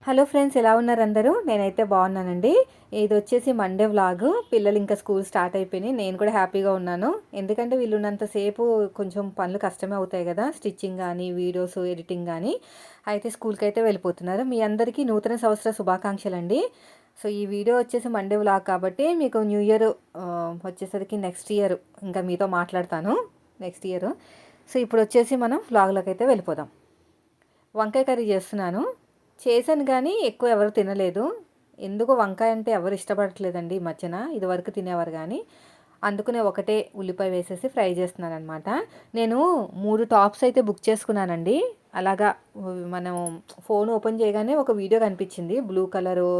Hello friends, ఎలా ఉన్నారు అందరూ? నేనైతే బాగున్నానండి. ఇది వచ్చేసి మండే వ్లాగ్. పిల్లలు ఇంకా స్కూల్ స్టార్ట్ అయిపోయినాయి. నేను కూడా హ్యాపీగా ఉన్నాను. ఎందుకంటే వీళ్ళు ఉన్నంతసేపు కొంచెం పనులు కష్టమే అవుతాయి కదా, స్టిచ్చింగ్ కానీ వీడియోస్ ఎడిటింగ్ కానీ. అయితే స్కూల్కి అయితే వెళ్ళిపోతున్నారు. మీ అందరికీ నూతన సంవత్సర శుభాకాంక్షలు అండి. సో ఈ వీడియో వచ్చేసి మండే వ్లాగ్ కాబట్టి మీకు న్యూ ఇయర్ వచ్చేసరికి నెక్స్ట్ ఇయర్ ఇంకా మీతో మాట్లాడతాను నెక్స్ట్ ఇయర్. సో ఇప్పుడు వచ్చేసి మనం వ్లాగ్లోకి అయితే వెళ్ళిపోదాం. వంకాయ కర్రీ చేస్తున్నాను. చేశాను కానీ ఎక్కువ ఎవరు తినలేదు. ఎందుకో వంకాయ అంటే ఎవరు ఇష్టపడట్లేదండి ఈ మధ్యన. ఇదివరకు తినేవారు కానీ. అందుకనే ఒకటే ఉల్లిపాయ వేసేసి ఫ్రై చేస్తున్నాను అనమాట. నేను 3 టాప్స్ అయితే బుక్ చేసుకున్నానండి. అలాగా మనం ఫోన్ ఓపెన్ చేయగానే ఒక వీడియో కనిపించింది. బ్లూ కలరు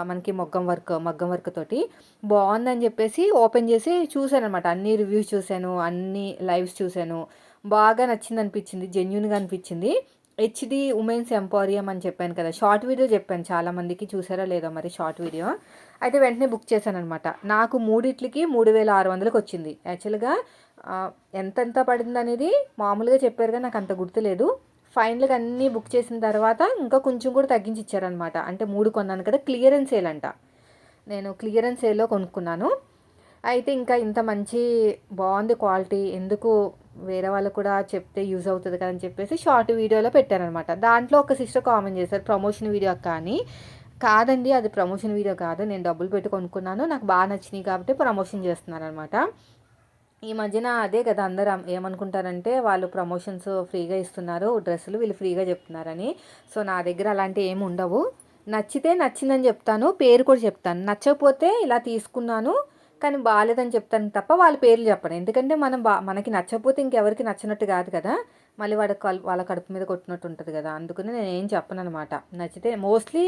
మనకి మగ్గం వర్క్ తోటి బాగుందని చెప్పేసి ఓపెన్ చేసి చూశాను అనమాట. అన్ని రివ్యూస్ చూశాను, అన్ని లైవ్స్ చూశాను. బాగా నచ్చింది అనిపించింది, జెన్యున్గా అనిపించింది. హెచ్డి ఉమెన్స్ ఎంపోరియం అని చెప్పాను కదా, షార్ట్ వీడియో చెప్పాను, చాలామందికి చూసారో లేదో మరి షార్ట్ వీడియో. అయితే వెంటనే బుక్ చేశాను అనమాట. నాకు మూడిట్లకి 3600కి వచ్చింది. యాక్చువల్గా ఎంతెంత పడింది అనేది మామూలుగా చెప్పారు కానీ నాకు అంత గుర్తులేదు. ఫైనల్గా అన్నీ బుక్ చేసిన తర్వాత ఇంకా కొంచెం కూడా తగ్గించి ఇచ్చారనమాట. అంటే 3 కొన్నాను కదా, క్లియరెన్స్ సేల్ అంట. నేను క్లియరెన్స్ సేల్లో కొనుక్కున్నాను. అయితే ఇంకా ఇంత మంచి బాగుంది క్వాలిటీ, ఎందుకు వేరే వాళ్ళు కూడా చెప్తే యూజ్ అవుతుంది కదా అని చెప్పేసి షార్ట్ వీడియోలో పెట్టారనమాట. దాంట్లో ఒక సిస్టర్ కామెంట్ చేశారు, ప్రమోషన్ వీడియో కానీ. కాదండి, అది ప్రమోషన్ వీడియో కాదు, నేను డబ్బులు పెట్టి కొనుక్కున్నాను, నాకు బాగా నచ్చినాయి కాబట్టి ప్రమోషన్ చేస్తున్నాను అనమాట. ఈ మధ్యన అదే కదా, అందరూ ఏమనుకుంటారంటే వాళ్ళు ప్రమోషన్స్ ఫ్రీగా ఇస్తున్నారు డ్రెస్సులు, వీళ్ళు ఫ్రీగా చెప్తున్నారని. సో నా దగ్గర అలాంటివి ఏమి ఉండవు. నచ్చితే నచ్చిందని చెప్తాను, పేరు కూడా చెప్తాను. నచ్చకపోతే ఇలా తీసుకున్నాను కానీ బాగాలేదని చెప్తాను తప్ప వాళ్ళ పేర్లు చెప్పను. ఎందుకంటే మనకి నచ్చకపోతే ఇంకెవరికి నచ్చినట్టు కాదు కదా, మళ్ళీ వాళ్ళ కడుపు మీద కొట్టినట్టు ఉంటుంది కదా. అందుకని నేను ఏం చెప్పను అనమాట. నచ్చితే మోస్ట్లీ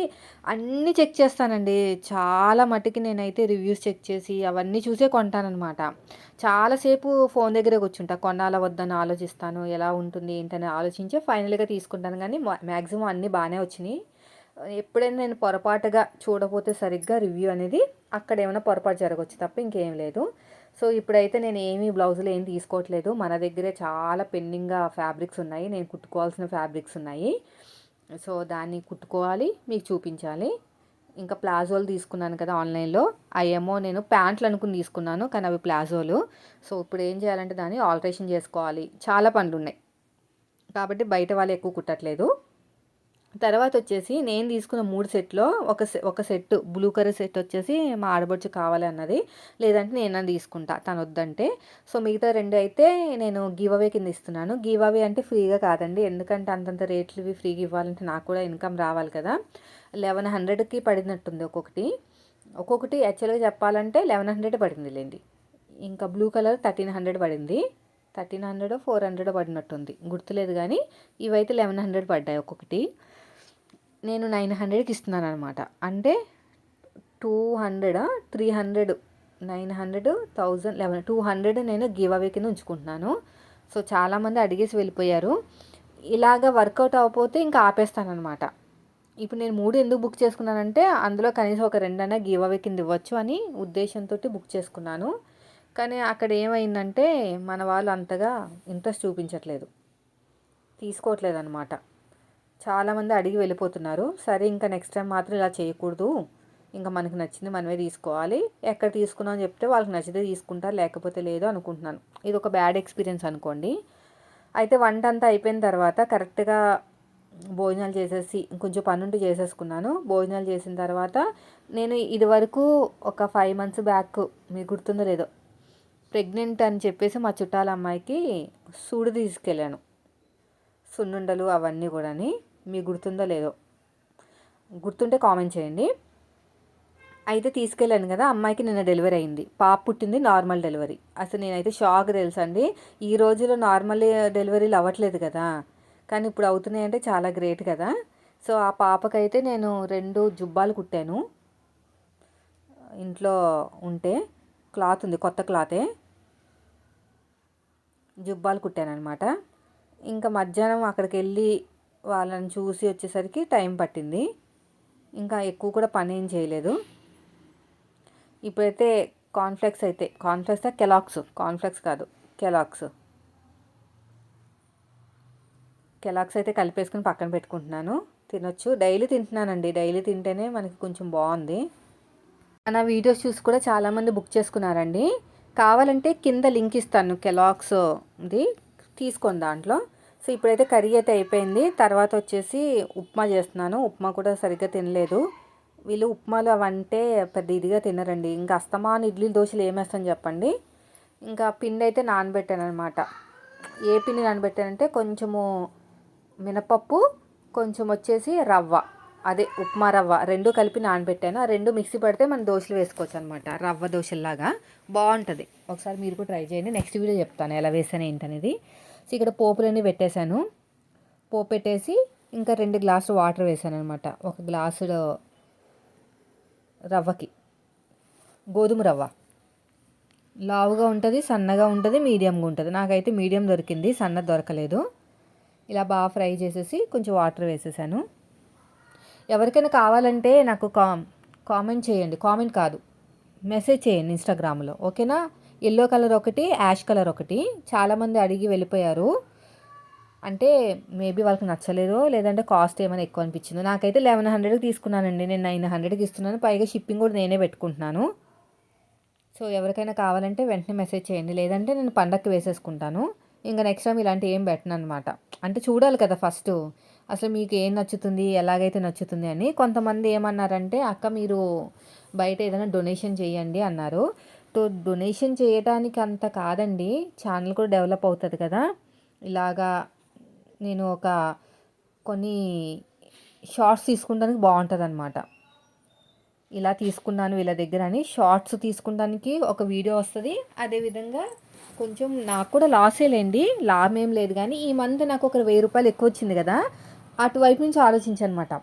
అన్నీ చెక్ చేస్తానండి. చాలా మటుకి నేనైతే రివ్యూస్ చెక్ చేసి అవన్నీ చూసే కొంటానమాట. చాలాసేపు ఫోన్ దగ్గరే కూర్చుంటా, కొనాలా వద్దని ఆలోచిస్తాను, ఎలా ఉంటుంది ఏంటని ఆలోచించి ఫైనల్గా తీసుకుంటాను. కానీ మ్యాక్సిమం అన్నీ బాగానే వచ్చినాయి. ఎప్పుడైనా నేను పొరపాటుగా చూడపోతే సరిగ్గా రివ్యూ అనేది అక్కడ ఏమైనా పొరపాటు జరగవచ్చు తప్ప ఇంకేం లేదు. సో ఇప్పుడైతే నేను ఏమీ బ్లౌజులు ఏం తీసుకోవట్లేదు. మన దగ్గరే చాలా పెండింగ్గా ఫ్యాబ్రిక్స్ ఉన్నాయి, నేను కుట్టుకోవాల్సిన ఫ్యాబ్రిక్స్ ఉన్నాయి. సో దాన్ని కుట్టుకోవాలి, మీకు చూపించాలి. ఇంకా ప్లాజోలు తీసుకున్నాను కదా ఆన్లైన్లో, అవేమో నేను ప్యాంట్లు అనుకుని తీసుకున్నాను కానీ అవి ప్లాజోలు. సో ఇప్పుడు ఏం చేయాలంటే దాన్ని ఆల్టరేషన్ చేసుకోవాలి, చాలా పనులు ఉన్నాయి కాబట్టి బయట వాళ్ళు ఎక్కువ కుట్టట్లేదు. తర్వాత వచ్చేసి నేను తీసుకున్న 3 సెట్లో ఒక సెట్ బ్లూ కలర్ సెట్ వచ్చేసి మా ఆడబడుచు కావాలి అన్నది, లేదంటే నేను తీసుకుంటా తను వద్దంటే. సో మిగతా 2 అయితే నేను గివ్ అవే కింద ఇస్తున్నాను. గివ్ అవే అంటే ఫ్రీగా కాదండి, ఎందుకంటే అంతంత రేట్లు ఇవి ఫ్రీగా ఇవ్వాలంటే నాకు కూడా ఇన్కమ్ రావాలి కదా. 1100కి పడినట్టుంది ఒక్కొక్కటి యాక్చువల్గా చెప్పాలంటే 1100 పడింది లేండి. ఇంకా బ్లూ కలర్ 1300 పడింది. 1300 400 పడినట్టుంది, గుర్తులేదు కానీ ఇవైతే 1100 పడ్డాయి ఒక్కొక్కటి. నేను 900కి ఇస్తున్నాను అనమాట. అంటే 200 300 900 1000 11 200 నేను గివ్ అవే కింద ఉంచుకుంటున్నాను. సో చాలామంది అడిగేసి వెళ్ళిపోయారు. ఇలాగ వర్కౌట్ అవ్వకపోతే ఇంకా ఆపేస్తాను అనమాట. ఇప్పుడు నేను 3 ఎందుకు బుక్ చేసుకున్నానంటే అందులో కనీసం ఒక 2 అన్నా గివ్ అవే కింద ఇవ్వచ్చు అని ఉద్దేశంతో బుక్ చేసుకున్నాను. కానీ అక్కడ ఏమైందంటే మన వాళ్ళు అంతగా ఇంట్రెస్ట్ చూపించట్లేదు, తీసుకోవట్లేదు అనమాట. చాలామంది అడిగి వెళ్ళిపోతున్నారు. సరే ఇంకా నెక్స్ట్ టైం మాత్రం ఇలా చేయకూడదు, ఇంకా మనకు నచ్చింది మనమే తీసుకోవాలి, ఎక్కడ తీసుకున్నాం అని చెప్తే వాళ్ళకి నచ్చితే తీసుకుంటారు, లేకపోతే లేదు అనుకుంటున్నాను. ఇది ఒక బ్యాడ్ ఎక్స్పీరియన్స్ అనుకోండి. అయితే వంట అంతా అయిపోయిన తర్వాత కరెక్ట్గా భోజనాలు చేసేసి కొంచెం పనుంటే చేసేసుకున్నాను. భోజనాలు చేసిన తర్వాత నేను ఇదివరకు ఒక 5 months బ్యాక్, మీకు గుర్తుందో లేదో, ప్రెగ్నెంట్ అని చెప్పేసి మా చుట్టాల అమ్మాయికి సూడు తీసుకెళ్ళాను, సున్నుండలు అవన్నీ కూడాని. మీకు గుర్తుందో లేదో, గుర్తుంటే కామెంట్ చేయండి. అయితే తీసుకెళ్ళాను కదా, అమ్మాయికి నిన్న డెలివరీ అయింది, పాప పుట్టింది, నార్మల్ డెలివరీ. అసలు నేనైతే షాక్ తెలుసండి. ఈ రోజులో నార్మల్ డెలివరీలు అవ్వట్లేదు కదా, కానీ ఇప్పుడు అవుతున్నాయంటే చాలా గ్రేట్ కదా. సో ఆ పాపకైతే నేను 2 జుబ్బాలు కుట్టాను. ఇంట్లో ఉంటే క్లాత్ ఉంది, కొత్త క్లాతే, జుబ్బాలు కుట్టాను అనమాట. ఇంకా మధ్యాహ్నం అక్కడికి వెళ్ళి వాళ్ళని చూసి వచ్చేసరికి టైం పట్టింది. ఇంకా ఎక్కువ కూడా పని ఏం చేయలేదు. ఇప్పుడైతే కార్న్ఫ్లెక్స్ కెలాగ్స్, కార్న్ఫ్లెక్స్ కాదు కెలాగ్స్ అయితే కలిపేసుకుని పక్కన పెట్టుకుంటున్నాను. తినొచ్చు. డైలీ తింటున్నానండి. డైలీ తింటేనే మనకి కొంచెం బాగుంది. నా వీడియోస్ చూసి కూడా చాలామంది బుక్ చేసుకున్నారండి. కావాలంటే కింద లింక్ ఇస్తాను కెలాగ్స్ది, తీసుకోండి దాంట్లో. సో ఇప్పుడైతే కర్రీ అయితే అయిపోయింది. తర్వాత వచ్చేసి ఉప్మా చేస్తున్నాను. ఉప్మా కూడా సరిగ్గా తినలేదు. వీళ్ళు ఉప్మాలు అవంటే పెద్ద ఇదిగా తినరండి. ఇంకా అస్తమాను ఇడ్లీ దోశలు ఏమేస్తాను చెప్పండి. ఇంకా పిండి అయితే నానబెట్టాను అనమాట. ఏ పిండి నానబెట్టానంటే కొంచెము మినపప్పు, కొంచెం వచ్చేసి రవ్వ, అదే ఉప్మా రవ్వ, రెండు కలిపి నానబెట్టాను. ఆ రెండు మిక్సీ పడితే మనం దోశలు వేసుకోవచ్చు అనమాట. రవ్వ దోశల్లాగా బాగుంటుంది. ఒకసారి మీరు కూడా ట్రై చేయండి. నెక్స్ట్ వీడియో చెప్తాను ఎలా వేసాను ఏంటనేది. సో ఇక్కడ పోపులన్నీ పెట్టేశాను. పోపు పెట్టేసి ఇంకా 2 గ్లాసులు వాటర్ వేసాను అనమాట. 1 గ్లాసు రవ్వకి, గోధుమ రవ్వ లావుగా ఉంటుంది, సన్నగా ఉంటుంది, మీడియంగా ఉంటుంది. నాకైతే మీడియం దొరికింది, సన్నది దొరకలేదు. ఇలా బాగా ఫ్రై చేసేసి కొంచెం వాటర్ వేసేసాను. ఎవరికైనా కావాలంటే నాకు కామెంట్ చేయండి. కామెంట్ కాదు, మెసేజ్ చేయండి ఇన్స్టాగ్రామ్లో, ఓకేనా. ఎల్లో కలర్ ఒకటి, యాష్ కలర్ ఒకటి. చాలామంది అడిగి వెళ్ళిపోయారు. అంటే మేబీ వాళ్ళకి నచ్చలేదు, లేదంటే కాస్ట్ ఏమైనా ఎక్కువ అనిపించింది. నాకైతే 1100కి తీసుకున్నానండి. నేను 900కి ఇస్తున్నాను. పైగా షిప్పింగ్ కూడా నేనే పెట్టుకుంటున్నాను. సో ఎవరికైనా కావాలంటే వెంటనే మెసేజ్ చేయండి, లేదంటే నేను పండక్కి వేసేసుకుంటాను. ఇంకా నెక్స్ట్ టైం ఇలాంటి ఏం పెట్టను అనమాట. అంటే చూడాలి కదా ఫస్ట్ అసలు మీకు ఏం నచ్చుతుంది, ఎలాగైతే నచ్చుతుంది అని. కొంతమంది ఏమన్నారంటే అక్క మీరు బయట ఏదైనా డొనేషన్ చేయండి అన్నారు. డొనేషన్ చేయడానికి అంత కాదండి, ఛానల్ కూడా డెవలప్ అవుతుంది కదా. ఇలాగా నేను కొన్ని షార్ట్స్ తీసుకుంటానికి బాగుంటుంది అనమాట. ఇలా తీసుకున్నాను వీళ్ళ దగ్గర అని షార్ట్స్ తీసుకుంటానికి ఒక వీడియో వస్తుంది. అదేవిధంగా కొంచెం నాకు కూడా లాసే లేండి, లాభం ఏం లేదు. కానీ ఈ మంత్ నాకు ఒక 1000 రూపాయలు ఎక్కువ వచ్చింది కదా, అటువైపు నుంచి ఆలోచించనమాట.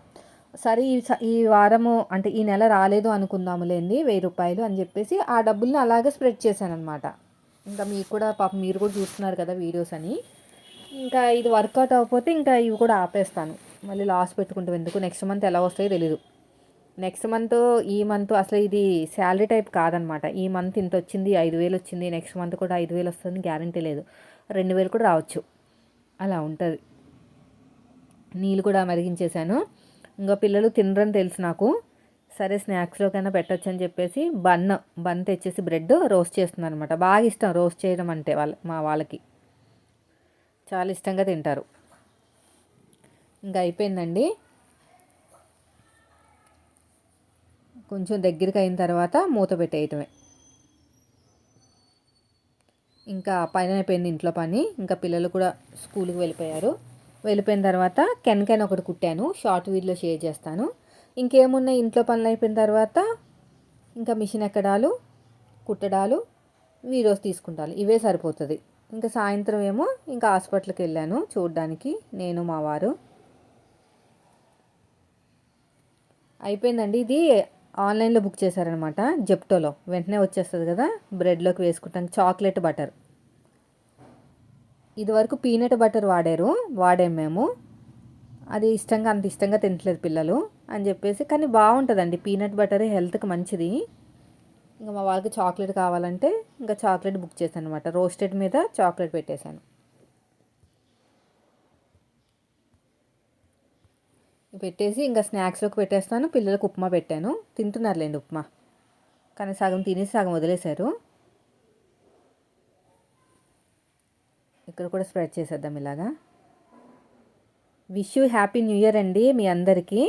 సరే ఈ వారము అంటే ఈ నెల రాలేదు అనుకుందాములేండి 1000 రూపాయలు అని చెప్పేసి ఆ డబ్బుల్ని అలాగే స్ప్రెడ్ చేశాను అనమాట. ఇంకా మీకు కూడా పాపం మీరు కూడా చూస్తున్నారు కదా వీడియోస్ అని. ఇంకా ఇది వర్కౌట్ అవ్వకపోతే ఇంకా ఇవి కూడా ఆపేస్తాను. మళ్ళీ లాస్ పెట్టుకుంటాం ఎందుకు. నెక్స్ట్ మంత్ ఎలా వస్తాయో తెలీదు. నెక్స్ట్ మంత్, ఈ మంత్ అసలు ఇది శాలరీ టైప్ కాదనమాట. ఈ మంత్ ఇంత వచ్చింది, 5000 వచ్చింది, నెక్స్ట్ మంత్ కూడా 5000 వస్తుంది గ్యారంటీ లేదు. 2000 కూడా రావచ్చు, అలా ఉంటుంది. నీళ్ళు కూడా మరిగించేశాను. ఇంకా పిల్లలు తినరని తెలుసు నాకు. సరే స్నాక్స్లోకైనా పెట్టచ్చు అని చెప్పేసి బన్ తెచ్చేసి బ్రెడ్ రోస్ట్ చేస్తున్నాను అనమాట. బాగా ఇష్టం రోస్ట్ చేయడం అంటే మా వాళ్ళకి చాలా ఇష్టంగా తింటారు. ఇంకా అయిపోయిందండి. కొంచెం దగ్గరికి అయిన తర్వాత మూత పెట్టేయటమే. ఇంకా పని అయిపోయింది, ఇంట్లో పని. ఇంకా పిల్లలు కూడా స్కూల్కి వెళ్ళిపోయిన తర్వాత కెన్ ఒకటి కుట్టాను, షార్ట్ వీడియోలో షేర్ చేస్తాను. ఇంకేమున్నాయి ఇంట్లో పనులు అయిపోయిన తర్వాత ఇంకా మిషన్ ఎక్కడాలు, కుట్టడాలు, వీడియోస్ తీసుకుంటాను, ఇవే సరిపోతుంది. ఇంకా సాయంత్రం ఏమో ఇంకా హాస్పిటల్కి వెళ్ళాను చూడడానికి, నేను మా వారు. అయిపోయిందండి. ఇది ఆన్లైన్లో బుక్ చేశారనమాట, జెప్టోలో. వెంటనే వచ్చేస్తుంది కదా బ్రెడ్లోకి వేసుకుంటాను. చాక్లెట్ బటర్, ఇదివరకు పీనట్ బటర్ వాడాము మేము. అది అంత ఇష్టంగా తినట్లేదు పిల్లలు అని చెప్పేసి. కానీ బాగుంటుందండి పీనట్ బటర్, హెల్త్కి మంచిది. ఇంకా మా వాళ్ళకి చాక్లెట్ కావాలంటే ఇంకా చాక్లెట్ బుక్ చేశాను అనమాట. రోస్టెడ్ మీద చాక్లెట్ పెట్టేశాను. పెట్టేసి ఇంకా స్నాక్స్లోకి పెట్టేస్తాను. పిల్లలకు ఉప్మా పెట్టాను, తింటున్నారులేండి ఉప్మా. కానీ సగం తినేసి సగం వదిలేశారు. ఇక్కడ కూడా స్ప్రెడ్ చేసేద్దాం ఇలాగా. Wish you happy new year అండి మీ అందరికీ.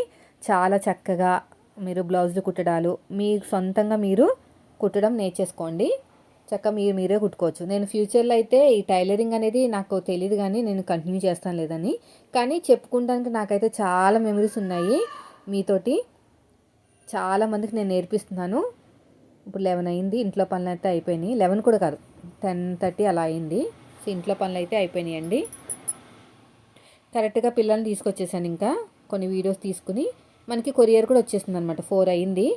చాలా చక్కగా మీరు బ్లౌజులు కుట్టడాలు, మీ సొంతంగా మీరు కుట్టడం నేర్చేసుకోండి. చక్కగా మీరే కుట్టుకోవచ్చు. నేను ఫ్యూచర్లో అయితే ఈ టైలరింగ్ అనేది నాకు తెలియదు, కానీ నేను కంటిన్యూ చేస్తాను లేదని. కానీ చెప్పుకుంటానికి నాకైతే చాలా మెమరీస్ ఉన్నాయి మీతోటి. చాలామందికి నేను నేర్పిస్తున్నాను. ఇప్పుడు 11 అయింది, ఇంట్లో పనులు అయితే అయిపోయినాయి. 11 కూడా కాదు, 10:30 అలా అయింది. సో ఇంట్లో పనులు అయితే అయిపోయినాయండి. కరెక్ట్గా పిల్లల్ని తీసుకొచ్చేసాను. ఇంకా కొన్ని వీడియోస్ తీసుకుని మనకి కొరియర్ కూడా వచ్చేస్తుంది అనమాట. 4 అయింది.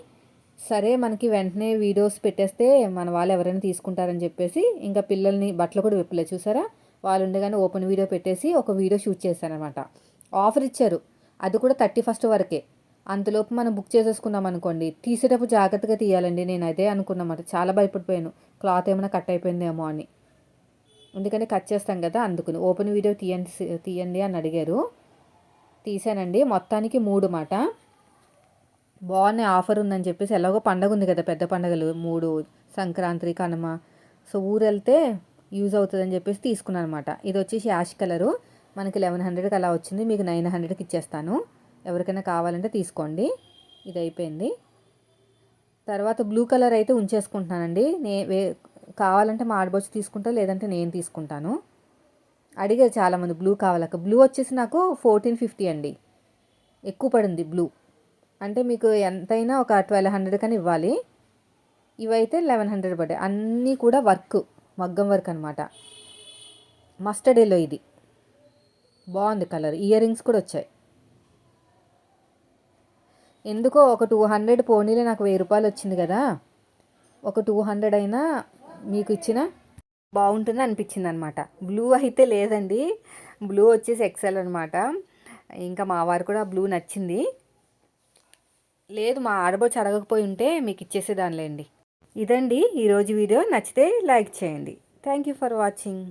సరే మనకి వెంటనే వీడియోస్ పెట్టేస్తే మన వాళ్ళు ఎవరైనా తీసుకుంటారని చెప్పేసి ఇంకా పిల్లల్ని బట్టలు కూడా విప్పలేదు చూసారా. వాళ్ళు ఉండగానే ఓపెన్ వీడియో పెట్టేసి ఒక వీడియో షూట్ చేశాను అనమాట. ఆఫర్ ఇచ్చారు, అది కూడా 31st వరకే. అంతలోపు మనం బుక్ చేసేసుకున్నాం అనుకోండి, తీసేటప్పుడు జాగ్రత్తగా తీయాలండి. నేను అదే అనుకున్నమాట, చాలా భయపడిపోయాను క్లాత్ ఏమైనా కట్ అయిపోయిందేమో అని. ఎందుకంటే కట్ చేస్తాం కదా, అందుకుని ఓపెన్ వీడియో తీయండి అని అడిగారు. తీసానండి. మొత్తానికి 3 మాట. బాగున్నాయి, ఆఫర్ ఉందని చెప్పేసి. ఎలాగో పండగ ఉంది కదా, పెద్ద పండగలు 3, సంక్రాంతి, కనుమ. సో ఊరెళ్తే యూజ్ అవుతుందని చెప్పేసి తీసుకున్నాను అనమాట. ఇది వచ్చేసి యాష్ కలరు, మనకి 1100కి అలా వచ్చింది. మీకు 900కి ఇచ్చేస్తాను. ఎవరికైనా కావాలంటే తీసుకోండి. ఇది అయిపోయింది. తర్వాత బ్లూ కలర్ అయితే ఉంచేసుకుంటున్నానండి. కావాలంటే మా ఆడబొచ్చు తీసుకుంటా, లేదంటే నేను తీసుకుంటాను. అడిగారు చాలామంది బ్లూ కావాలక. బ్లూ వచ్చేసి నాకు 1450 అండి, ఎక్కువ పడింది బ్లూ. అంటే మీకు ఎంతైనా ఒక 1200 కని ఇవ్వాలి. ఇవైతే 1100 పడ్డాయి. అన్నీ కూడా వర్క్, మగ్గం వర్క్ అనమాట. మస్టర్డ్ ఎల్లో ఇది బాగుంది కలర్. ఇయర్ రింగ్స్ కూడా వచ్చాయి. ఎందుకో ఒక 200 పోనీలే, నాకు 1000 రూపాయలు వచ్చింది కదా, ఒక 200 అయినా మీకు ఇచ్చిన బాగుంటుంది అనిపించింది అనమాట. బ్లూ అయితే లేదండి, బ్లూ వచ్చేసి ఎక్సెల్ అనమాట. ఇంకా మా వారు కూడా బ్లూ నచ్చింది. లేదు, మా ఆడబొచ్చు అడగకపోయి ఉంటే మీకు ఇచ్చేసేదానిలేండి. ఇదండి ఈరోజు వీడియో. నచ్చితే లైక్ చేయండి. Thank you for watching.